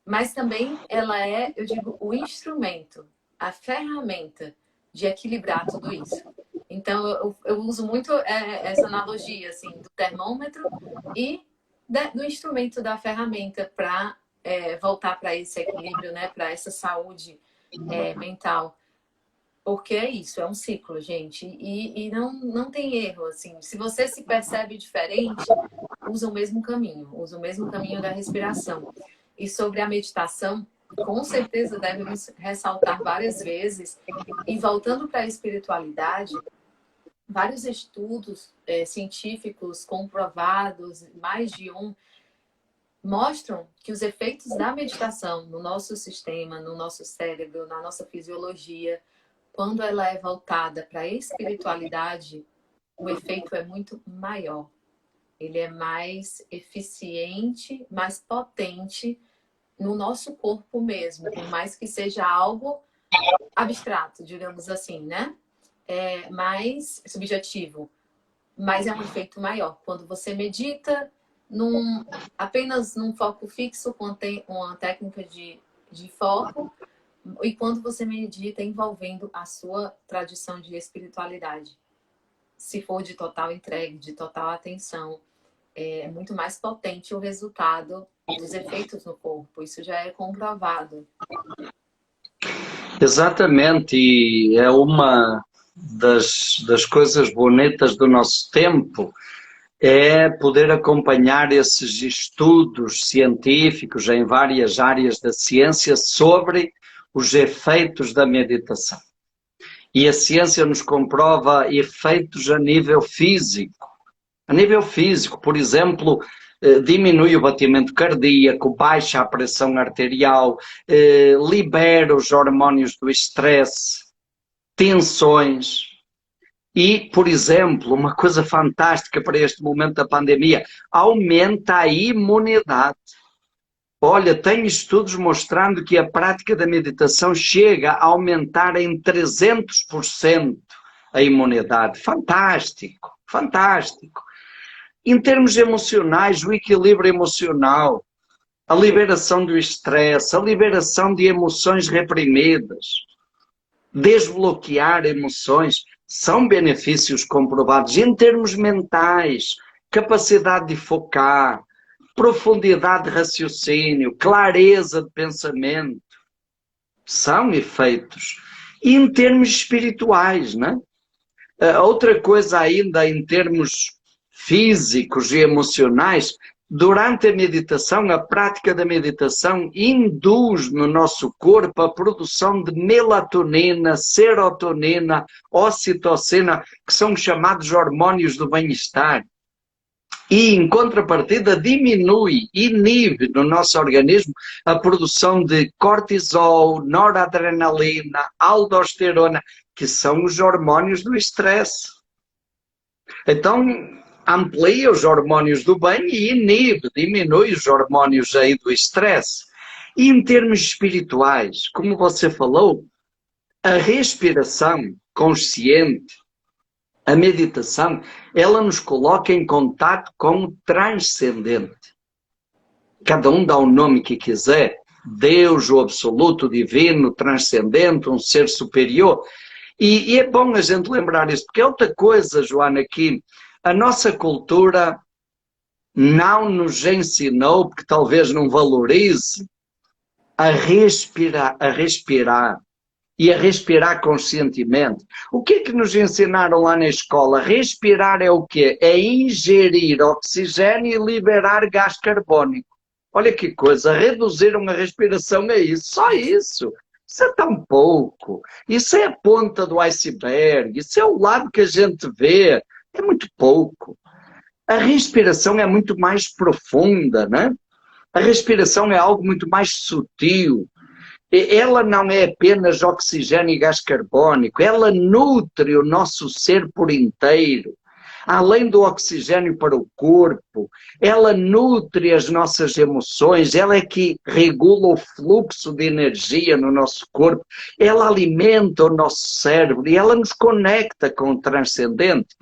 Mas também ela é, eu digo, o instrumento, a ferramenta de equilibrar tudo isso. Então, eu uso muito essa analogia, assim, do termômetro e do instrumento, da ferramenta para voltar para esse equilíbrio, né? Para essa saúde mental. Porque é isso, é um ciclo, gente. E não tem erro, assim. Se você se percebe diferente, usa o mesmo caminho da respiração. E sobre a meditação, com certeza devemos ressaltar várias vezes. E voltando para a espiritualidade, vários estudos científicos comprovados, mais de um, mostram que os efeitos da meditação no nosso sistema, no nosso cérebro, na nossa fisiologia, quando ela é voltada para a espiritualidade, o efeito é muito maior. Ele é mais eficiente, mais potente no nosso corpo mesmo, por mais que seja algo abstrato, digamos assim, né? Mais subjetivo, mas é um efeito maior. Quando você medita apenas num foco fixo, contém uma técnica de foco, e quando você medita envolvendo a sua tradição de espiritualidade, se for de total entrega, de total atenção, é muito mais potente o resultado dos efeitos no corpo. Isso já é comprovado. Exatamente, e é uma das coisas bonitas do nosso tempo, é poder acompanhar esses estudos científicos em várias áreas da ciência sobre os efeitos da meditação. E a ciência nos comprova efeitos a nível físico. A nível físico, por exemplo, diminui o batimento cardíaco, baixa a pressão arterial, libera os hormônios do estresse, tensões. E, por exemplo, uma coisa fantástica para este momento da pandemia, aumenta a imunidade. Olha, tem estudos mostrando que a prática da meditação chega a aumentar em 300% a imunidade. Fantástico, fantástico. Em termos emocionais, o equilíbrio emocional, a liberação do estresse, a liberação de emoções reprimidas, desbloquear emoções, são benefícios comprovados. Em termos mentais, capacidade de focar, profundidade de raciocínio, clareza de pensamento, são efeitos. E em termos espirituais, não é? Outra coisa ainda em termos físicos e emocionais, durante a meditação, a prática da meditação induz no nosso corpo a produção de melatonina, serotonina, ocitocina, que são chamados hormônios do bem-estar. E, em contrapartida, inibe no nosso organismo a produção de cortisol, noradrenalina, aldosterona, que são os hormônios do estresse. Então, amplia os hormônios do bem e diminui os hormônios aí do estresse. E em termos espirituais, como você falou, a respiração consciente, a meditação, ela nos coloca em contato com o transcendente. Cada um dá o nome que quiser. Deus, o absoluto, o divino, o transcendente, um ser superior. E é bom a gente lembrar isso, porque é outra coisa, Joana, que a nossa cultura não nos ensinou, porque talvez não valorize, a respirar e a respirar conscientemente. O que é que nos ensinaram lá na escola? Respirar é o quê? É ingerir oxigênio e liberar gás carbónico. Olha que coisa, reduziram a respiração a isso, só isso. Isso é tão pouco. Isso é a ponta do iceberg, isso é o lado que a gente vê. É muito pouco. A respiração é muito mais profunda, né? A respiração é algo muito mais sutil. Ela não é apenas oxigênio e gás carbónico, ela nutre o nosso ser por inteiro. Além do oxigênio para o corpo, ela nutre as nossas emoções, ela é que regula o fluxo de energia no nosso corpo, ela alimenta o nosso cérebro e ela nos conecta com o transcendente.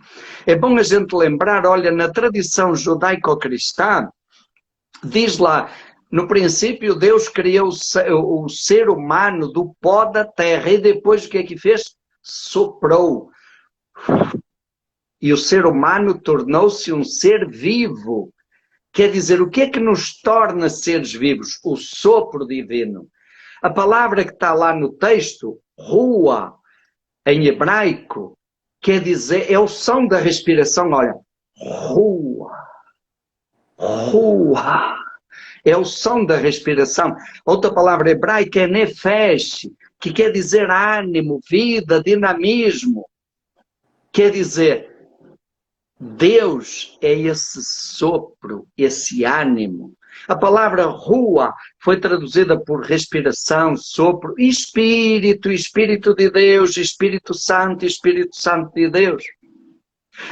É bom a gente lembrar, olha, na tradição judaico-cristã, diz lá, no princípio Deus criou o ser humano do pó da terra e depois o que é que fez? Soprou. E o ser humano tornou-se um ser vivo. Quer dizer, o que é que nos torna seres vivos? O sopro divino. A palavra que está lá no texto, rua, em hebraico, quer dizer, é o som da respiração, olha. Rua. Rua. É o som da respiração. Outra palavra hebraica é nefesh, que quer dizer ânimo, vida, dinamismo. Quer dizer, Deus é esse sopro, esse ânimo. A palavra rua foi traduzida por respiração, sopro, espírito, Espírito de Deus, Espírito Santo de Deus.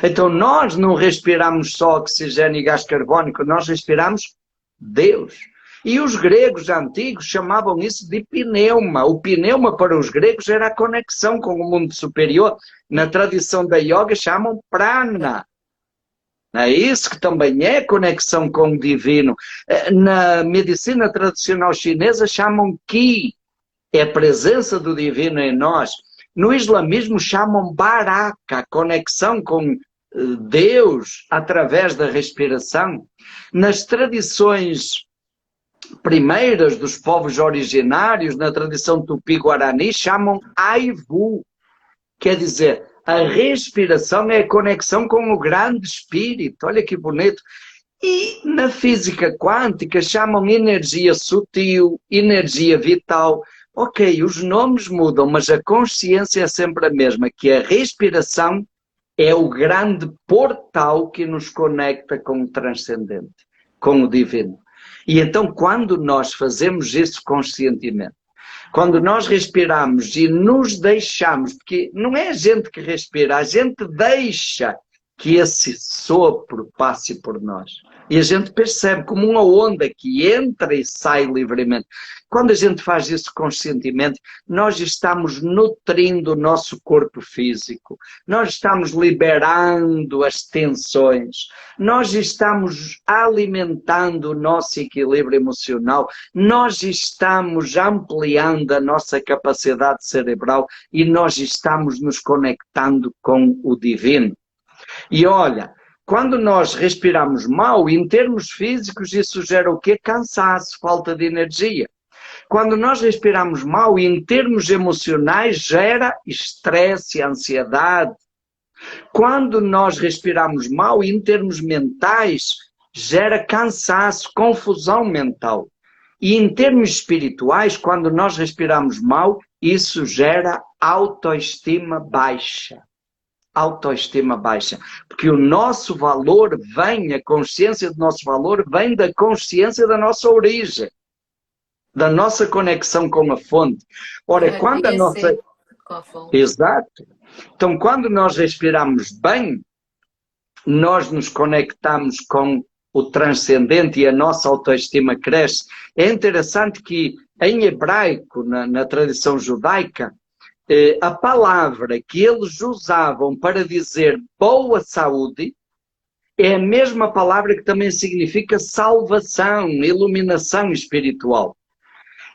Então nós não respiramos só oxigênio e gás carbónico, nós respiramos Deus. E os gregos antigos chamavam isso de pneuma. O pneuma para os gregos era a conexão com o mundo superior. Na tradição da yoga chamam prana. É isso que também é conexão com o divino. Na medicina tradicional chinesa chamam Qi, é a presença do divino em nós. No islamismo chamam Baraka, conexão com Deus através da respiração. Nas tradições primeiras dos povos originários, na tradição tupi-guarani, chamam Aivu, quer dizer, a respiração é a conexão com o grande espírito, olha que bonito. E na física quântica chamam energia sutil, energia vital. Ok, os nomes mudam, mas a consciência é sempre a mesma, que a respiração é o grande portal que nos conecta com o transcendente, com o divino. E então quando nós fazemos isso conscientemente, quando nós respiramos e nos deixamos, porque não é a gente que respira, a gente deixa que esse sopro passe por nós. E a gente percebe como uma onda que entra e sai livremente. Quando a gente faz isso conscientemente, nós estamos nutrindo o nosso corpo físico, nós estamos liberando as tensões, nós estamos alimentando o nosso equilíbrio emocional, nós estamos ampliando a nossa capacidade cerebral e nós estamos nos conectando com o divino. E olha, quando nós respiramos mal, em termos físicos, isso gera o quê? Cansaço, falta de energia. Quando nós respiramos mal, em termos emocionais, gera estresse, ansiedade. Quando nós respiramos mal, em termos mentais, gera cansaço, confusão mental. E em termos espirituais, quando nós respiramos mal, isso gera autoestima baixa. Autoestima baixa, porque o nosso valor vem, a consciência do nosso valor vem da consciência da nossa origem, da nossa conexão com a fonte. Ora, quando a nossa... Exato. Então, quando nós respiramos bem, nós nos conectamos com o transcendente e a nossa autoestima cresce. É interessante que em hebraico, na tradição judaica, a palavra que eles usavam para dizer boa saúde é a mesma palavra que também significa salvação, iluminação espiritual.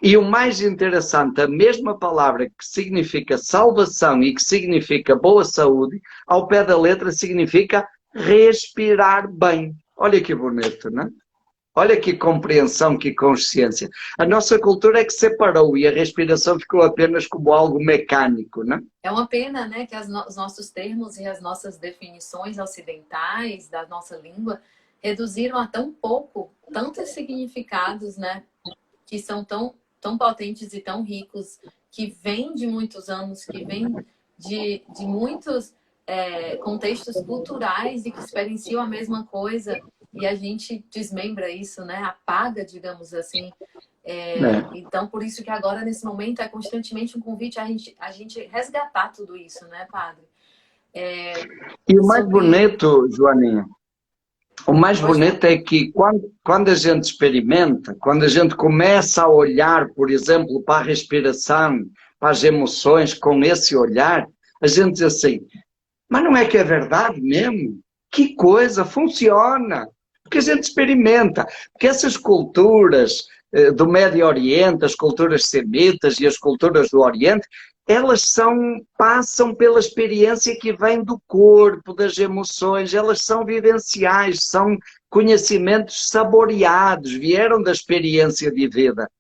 E o mais interessante, a mesma palavra que significa salvação e que significa boa saúde, ao pé da letra significa respirar bem. Olha que bonito, não é? Olha que compreensão, que consciência. A nossa cultura é que separou e a respiração ficou apenas como algo mecânico, não é? É uma pena, né, que os nossos termos e as nossas definições ocidentais da nossa língua reduziram a tão pouco tantos significados, né, que são tão potentes e tão ricos, que vêm de muitos anos, que vêm de muitos contextos culturais e que experienciam a mesma coisa, e a gente desmembra isso, né, apaga, digamos assim. Então, por isso que agora, nesse momento, é constantemente um convite a gente resgatar tudo isso, né, padre? E o mais bonito, Joaninha, o mais bonito é que quando a gente experimenta, quando a gente começa a olhar, por exemplo, para a respiração, para as emoções, com esse olhar, a gente diz assim, mas não é que é verdade mesmo? Que coisa, funciona! Porque a gente experimenta, porque essas culturas do Médio Oriente, as culturas semitas e as culturas do Oriente, elas passam pela experiência que vem do corpo, das emoções, elas são vivenciais, são conhecimentos saboreados, vieram da experiência de vida.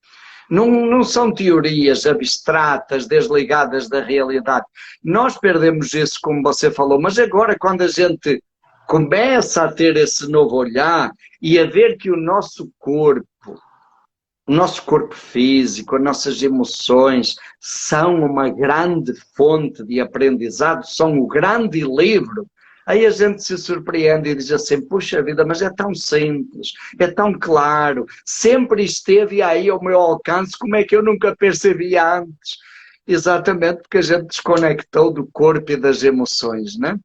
Não são teorias abstratas, desligadas da realidade. Nós perdemos isso, como você falou, mas agora quando a gente começa a ter esse novo olhar e a ver que o nosso corpo físico, as nossas emoções são uma grande fonte de aprendizado, são o grande livro. Aí a gente se surpreende e diz assim, puxa vida, mas é tão simples, é tão claro, sempre esteve aí ao meu alcance, como é que eu nunca percebi antes? Exatamente porque a gente desconectou do corpo e das emoções, né?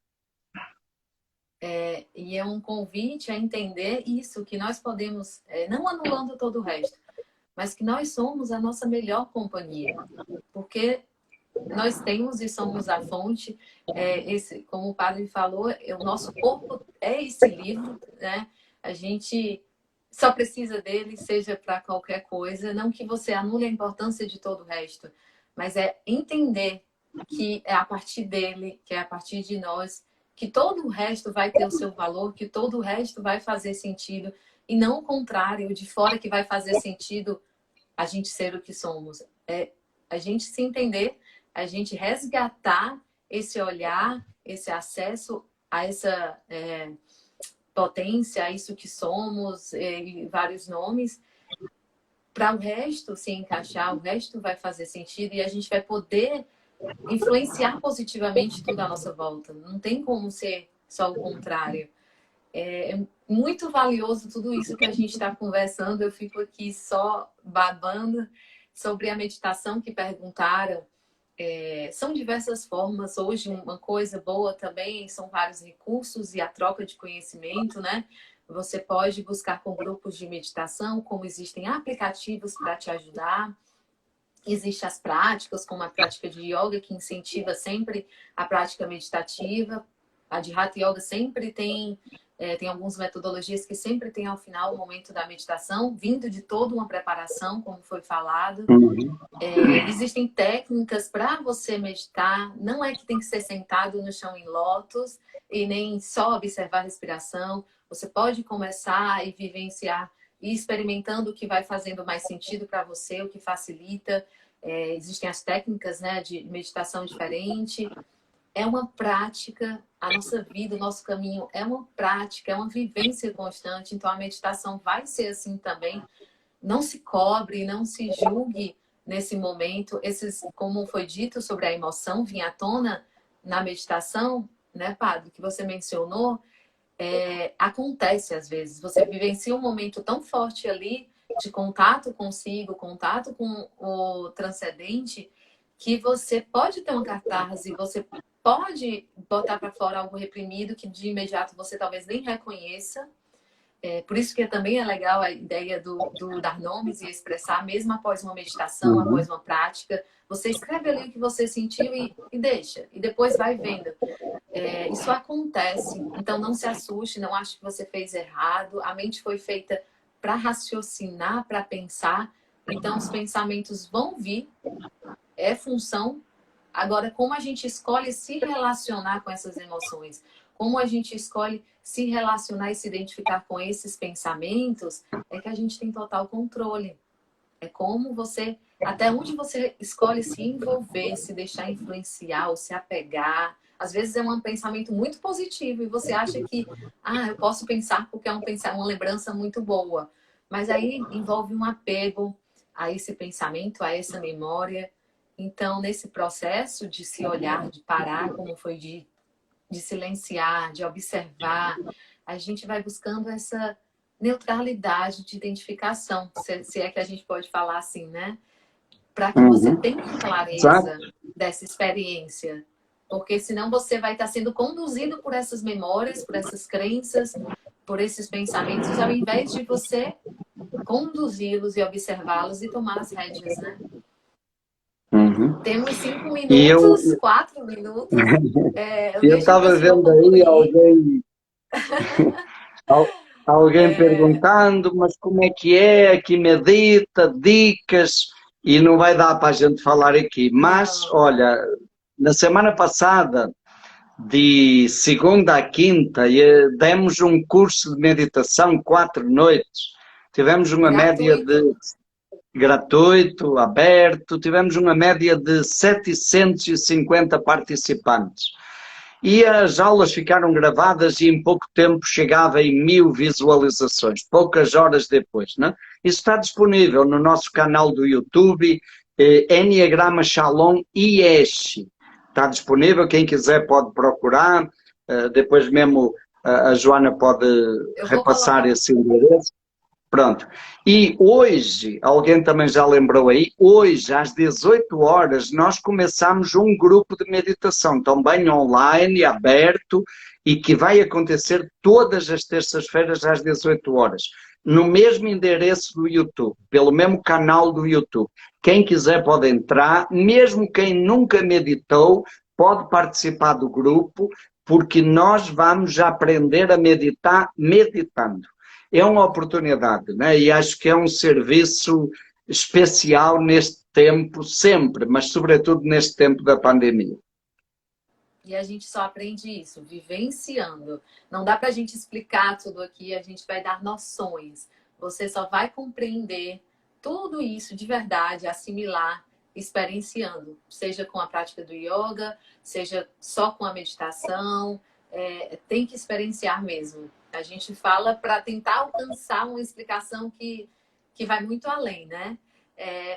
E é um convite a entender isso, que nós podemos, não anulando todo o resto, mas que nós somos a nossa melhor companhia, porque nós temos e somos a fonte, como o padre falou, o nosso corpo é esse livro, né? A gente só precisa dele, seja para qualquer coisa, não que você anule a importância de todo o resto, mas é entender que é a partir dele, que é a partir de nós, que todo o resto vai ter o seu valor, que todo o resto vai fazer sentido, e não o contrário, de fora que vai fazer sentido a gente ser o que somos. É a gente se entender, a gente resgatar esse olhar, esse acesso a essa potência, a isso que somos, e vários nomes, para o resto se encaixar, o resto vai fazer sentido e a gente vai poder influenciar positivamente tudo à nossa volta. Não tem como ser só o contrário. É muito valioso tudo isso que a gente está conversando. Eu fico aqui só babando sobre a meditação que perguntaram. São diversas formas. Hoje, uma coisa boa também são vários recursos e a troca de conhecimento, né? Você pode buscar com grupos de meditação, como existem aplicativos para te ajudar. Existem as práticas, como a prática de yoga, que incentiva sempre a prática meditativa. A de Hatha Yoga sempre tem algumas metodologias que sempre tem ao final o momento da meditação, vindo de toda uma preparação, como foi falado. Existem técnicas para você meditar. Não é que tem que ser sentado no chão em lótus e nem só observar a respiração. Você pode começar e vivenciar e experimentando o que vai fazendo mais sentido para você, o que facilita. Existem as técnicas, né, de meditação diferente. É uma prática, a nossa vida, o nosso caminho é uma prática, é uma vivência constante. Então a meditação vai ser assim também. Não se cobre, não se julgue nesse momento. Como foi dito sobre a emoção, vir à tona na meditação, né, padre, que você mencionou, acontece às vezes. Você vivencia um momento tão forte ali de contato consigo, contato com o transcendente, que você pode ter uma catarse, você pode botar para fora algo reprimido que de imediato você talvez nem reconheça, Por isso que também é legal a ideia do dar nomes e expressar, mesmo após uma meditação, Uhum. após uma prática. Você escreve ali o que você sentiu e deixa. E depois vai vendo. Isso acontece. Então não se assuste, não ache que você fez errado. A mente foi feita para raciocinar, para pensar. Então os pensamentos vão vir. É função. Agora, como a gente escolhe se relacionar com essas emoções? Como a gente escolhe se relacionar e se identificar com esses pensamentos, é que a gente tem total controle. É como você, até onde você escolhe se envolver, se deixar influenciar ou se apegar. Às vezes é um pensamento muito positivo e você acha que, eu posso pensar porque é uma lembrança muito boa. Mas aí envolve um apego a esse pensamento, a essa memória. Então, nesse processo de se olhar, de parar, como foi de silenciar, de observar, a gente vai buscando essa neutralidade de identificação, se é que a gente pode falar assim, né? Para que você Uhum. tenha Exato. clareza dessa experiência. Porque senão você vai estar sendo conduzido por essas memórias, por essas crenças, por esses pensamentos, ao invés de você conduzi-los e observá-los e tomar as rédeas, né? Uhum. Temos 5 E minutos, 4 minutos. Eu eu deixo para o estava senhor vendo aí concluir. al- alguém perguntando, mas como é que medita, dicas, e não vai dar para a gente falar aqui. Mas, Não, olha, na semana passada, de segunda a quinta, demos um curso de meditação, 4 noites. Tivemos uma média de gratuito. gratuito, aberto, tivemos uma média de 750 participantes. E as aulas ficaram gravadas e em pouco tempo chegava em 1000 visualizações, poucas horas depois, né? Isso está disponível no nosso canal do YouTube, Enneagrama Shalom IESH. Está disponível, quem quiser pode procurar, depois mesmo a Joana pode Eu vou repassar colocar. esse endereço. Pronto. E hoje, alguém também já lembrou aí, hoje às 18 horas nós começamos um grupo de meditação, também online, aberto, e que vai acontecer todas as terças-feiras às 18 horas, no mesmo endereço do YouTube, pelo mesmo canal do YouTube. Quem quiser pode entrar, mesmo quem nunca meditou, pode participar do grupo, porque nós vamos aprender a meditar meditando. É uma oportunidade, né? E acho que é um serviço especial neste tempo, sempre, mas sobretudo neste tempo da pandemia. E a gente só aprende isso, vivenciando. Não dá para a gente explicar tudo aqui, a gente vai dar noções. Você só vai compreender tudo isso de verdade, assimilar, experienciando. Seja com a prática do yoga, seja só com a meditação. Tem que experienciar mesmo. A gente fala para tentar alcançar uma explicação que vai muito além, né?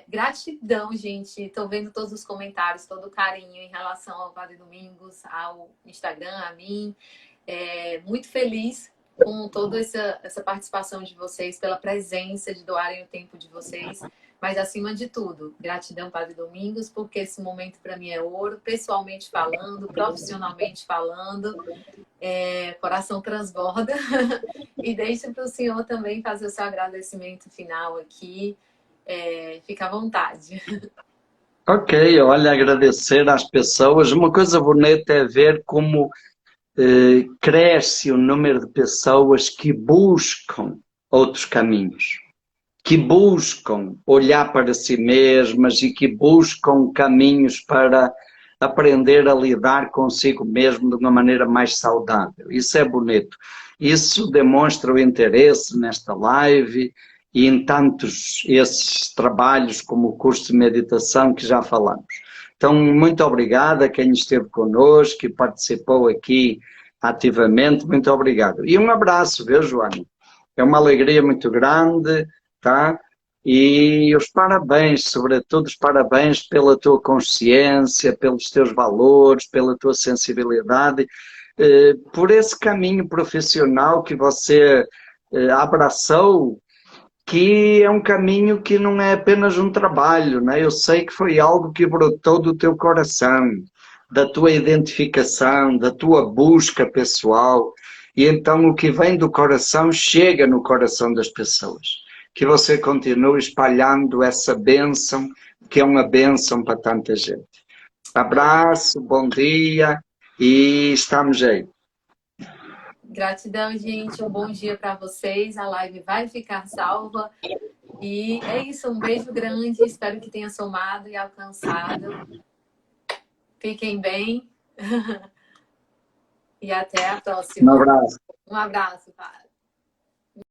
Gratidão, gente. Estou vendo todos os comentários, todo o carinho em relação ao Padre Domingos, ao Instagram, a mim. Muito feliz com toda essa participação de vocês, pela presença, de doarem o tempo de vocês. Mas, acima de tudo, gratidão, Padre Domingos, porque esse momento para mim é ouro, pessoalmente falando, profissionalmente falando. Coração transborda. E deixo para o senhor também fazer o seu agradecimento final aqui. Fica à vontade. Ok, olha, agradecer às pessoas. Uma coisa bonita é ver como cresce o número de pessoas que buscam outros caminhos, que buscam olhar para si mesmas e que buscam caminhos para aprender a lidar consigo mesmo de uma maneira mais saudável. Isso é bonito. Isso demonstra o interesse nesta live e em tantos esses trabalhos como o curso de meditação que já falamos. Então, muito obrigado a quem esteve connosco e participou aqui ativamente. Muito obrigado. E um abraço, viu, Joana? É uma alegria muito grande, tá? E os parabéns, sobretudo os parabéns pela tua consciência, pelos teus valores, pela tua sensibilidade, por esse caminho profissional que você abraçou, que é um caminho que não é apenas um trabalho, né? Eu sei que foi algo que brotou do teu coração, da tua identificação, da tua busca pessoal, e então o que vem do coração chega no coração das pessoas. Que você continue espalhando essa bênção, que é uma bênção para tanta gente. Abraço, bom dia e estamos aí. Gratidão, gente. Um bom dia para vocês. A live vai ficar salva. E é isso. Um beijo grande. Espero que tenha somado e alcançado. Fiquem bem. E até a próxima. Um abraço. Um abraço, Paz.